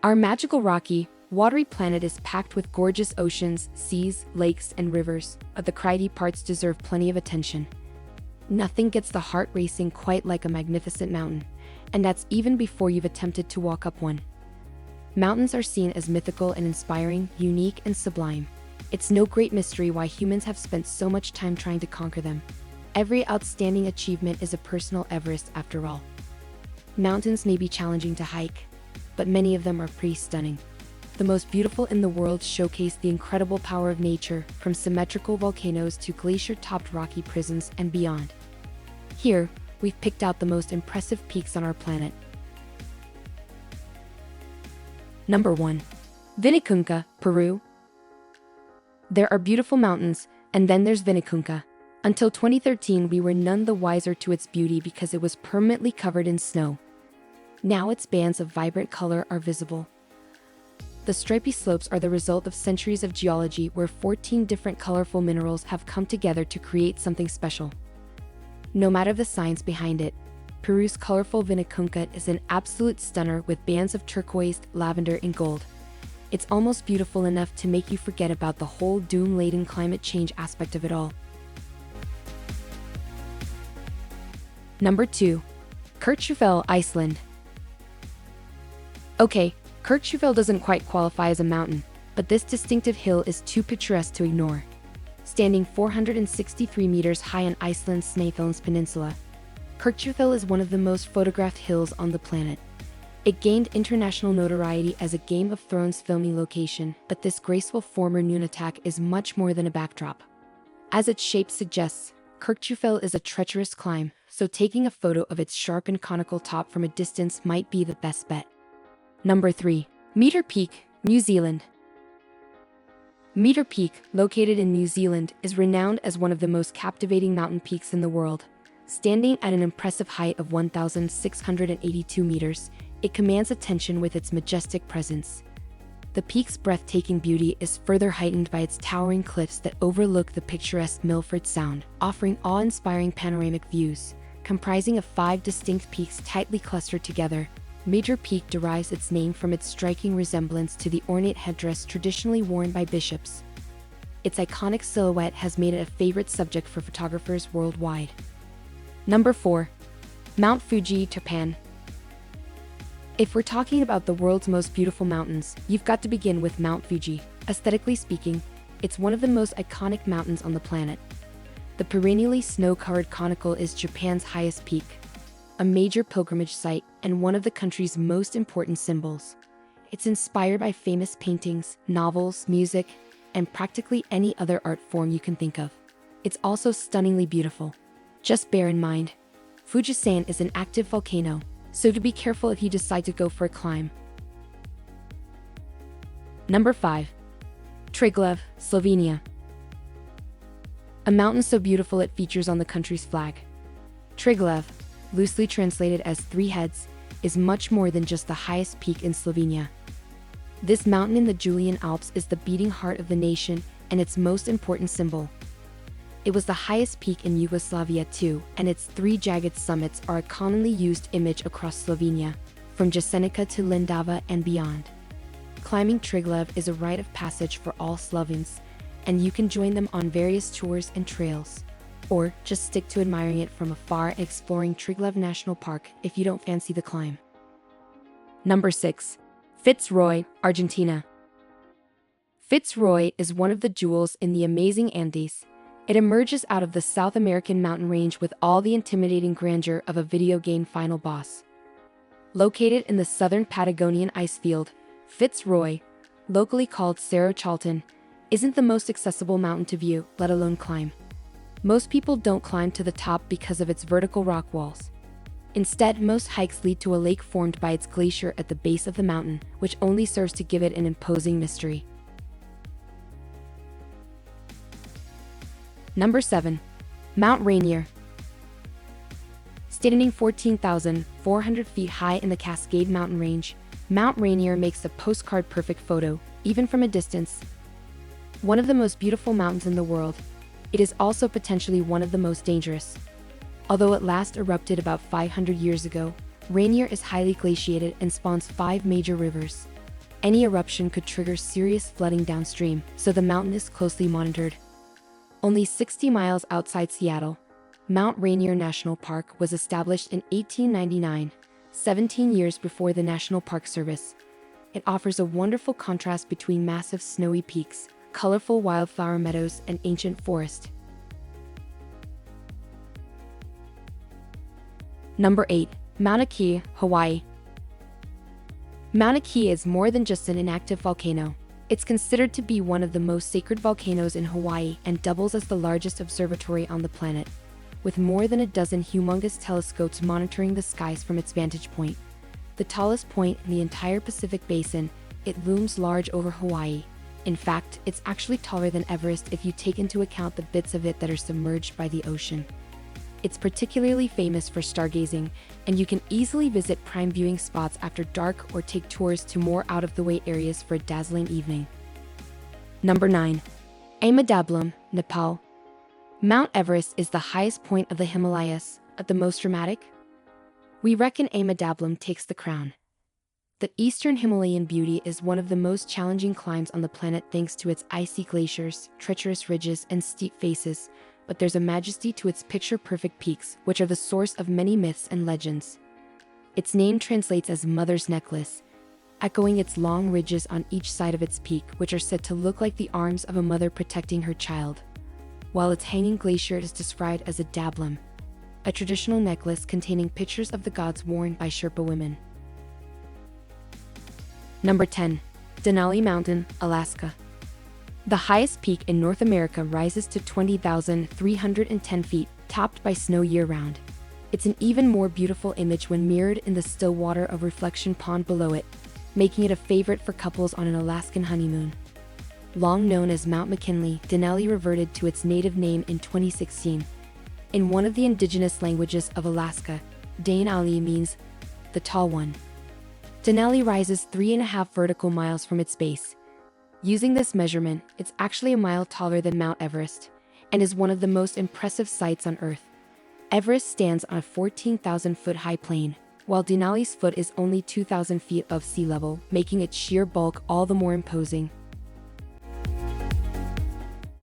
Our magical rocky, watery planet is packed with gorgeous oceans, seas, lakes, and rivers, but the craggy parts deserve plenty of attention. Nothing gets the heart racing quite like a magnificent mountain, and that's even before you've attempted to walk up one. Mountains are seen as mythical and inspiring, unique and sublime. It's no great mystery why humans have spent so much time trying to conquer them. Every outstanding achievement is a personal Everest after all. Mountains may be challenging to hike, but many of them are pretty stunning. The most beautiful in the world showcase the incredible power of nature, from symmetrical volcanoes to glacier-topped rocky prisms and beyond. Here, we've picked out the most impressive peaks on our planet. Number 1. Vinicunca, Peru. There are beautiful mountains, and then there's Vinicunca. Until 2013, we were none the wiser to its beauty because it was permanently covered in snow. Now its bands of vibrant color are visible. The stripy slopes are the result of centuries of geology where 14 different colorful minerals have come together to create something special. No matter the science behind it, Peru's colorful Vinicunca is an absolute stunner with bands of turquoise, lavender, and gold. It's almost beautiful enough to make you forget about the whole doom-laden climate change aspect of it all. Number 2. Kurtshull Iceland. Okay, Kurtshull doesn't quite qualify as a mountain, but this distinctive hill is too picturesque to ignore. Standing 463 meters high on Iceland's Snæfellsnes Peninsula, Kurtshull is one of the most photographed hills on the planet. It gained international notoriety as a Game of Thrones filming location, but this graceful former Nunatak is much more than a backdrop. As its shape suggests, Kurtshull is a treacherous climb, so taking a photo of its sharp and conical top from a distance might be the best bet. Number 3. Meter Peak, New Zealand. Meter Peak, located in New Zealand, is renowned as one of the most captivating mountain peaks in the world. Standing at an impressive height of 1,682 meters, it commands attention with its majestic presence. The peak's breathtaking beauty is further heightened by its towering cliffs that overlook the picturesque Milford Sound, offering awe-inspiring panoramic views. Comprising of 5 distinct peaks tightly clustered together, Meter Peak derives its name from its striking resemblance to the ornate headdress traditionally worn by bishops. Its iconic silhouette has made it a favorite subject for photographers worldwide. Number 4. Mount Fuji, Japan. If we're talking about the world's most beautiful mountains, you've got to begin with Mount Fuji. Aesthetically speaking, it's one of the most iconic mountains on the planet. The perennially snow-covered conical is Japan's highest peak, a major pilgrimage site and one of the country's most important symbols. It's inspired by famous paintings, novels, music, and practically any other art form you can think of. It's also stunningly beautiful. Just bear in mind, Fujisan is an active volcano, so do be careful if you decide to go for a climb. Number 5. Triglav, Slovenia. A mountain so beautiful it features on the country's flag. Triglav, loosely translated as 3 heads, is much more than just the highest peak in Slovenia. This mountain in the Julian Alps is the beating heart of the nation and its most important symbol. It was the highest peak in Yugoslavia too, and its 3 jagged summits are a commonly used image across Slovenia, from Jasenica to Lendava and beyond. Climbing Triglav is a rite of passage for all Slovenes, and you can join them on various tours and trails. Or just stick to admiring it from afar and exploring Triglav National Park if you don't fancy the climb. Number 6. Fitzroy, Argentina. Fitzroy is one of the jewels in the amazing Andes. It emerges out of the South American mountain range with all the intimidating grandeur of a video game final boss. Located in the southern Patagonian icefield, Fitzroy, locally called Cerro Chaltén, isn't the most accessible mountain to view, let alone climb. Most people don't climb to the top because of its vertical rock walls. Instead, most hikes lead to a lake formed by its glacier at the base of the mountain, which only serves to give it an imposing mystery. Number 7. Mount Rainier. Standing 14,400 feet high in the Cascade Mountain range, Mount Rainier makes a postcard-perfect photo, even from a distance. One of the most beautiful mountains in the world, it is also potentially one of the most dangerous. Although it last erupted about 500 years ago, Rainier is highly glaciated and spawns 5 major rivers. Any eruption could trigger serious flooding downstream, so the mountain is closely monitored. Only 60 miles outside Seattle, Mount Rainier National Park was established in 1899, 17 years before the National Park Service. It offers a wonderful contrast between massive snowy peaks, colorful wildflower meadows, and ancient forest. Number 8. Manaki, Hawaii. Manaki is more than just an inactive volcano. It's considered to be one of the most sacred volcanoes in Hawaii and doubles as the largest observatory on the planet, with more than a dozen humongous telescopes monitoring the skies from its vantage point. The tallest point in the entire Pacific Basin, it looms large over Hawaii. In fact, it's actually taller than Everest if you take into account the bits of it that are submerged by the ocean. It's particularly famous for stargazing, and you can easily visit prime viewing spots after dark or take tours to more out-of-the-way areas for a dazzling evening. Number 9. Amadablam, Nepal. Mount Everest is the highest point of the Himalayas, the most dramatic. We reckon Amadablam takes the crown. The eastern Himalayan beauty is one of the most challenging climbs on the planet thanks to its icy glaciers, treacherous ridges, and steep faces, but there's a majesty to its picture-perfect peaks, which are the source of many myths and legends. Its name translates as Mother's Necklace, echoing its long ridges on each side of its peak, which are said to look like the arms of a mother protecting her child, while its hanging glacier is described as a dablam, a traditional necklace containing pictures of the gods worn by Sherpa women. Number 10. Denali Mountain, Alaska. The highest peak in North America rises to 20,310 feet, topped by snow year-round. It's an even more beautiful image when mirrored in the still water of Reflection Pond below it, making it a favorite for couples on an Alaskan honeymoon. Long known as Mount McKinley, Denali reverted to its native name in 2016. In one of the indigenous languages of Alaska, Denali means the tall one. Denali rises 3.5 vertical miles from its base. Using this measurement, it's actually a mile taller than Mount Everest, and is one of the most impressive sights on Earth. Everest stands on a 14,000-foot high plain, while Denali's foot is only 2,000 feet above sea level, making its sheer bulk all the more imposing.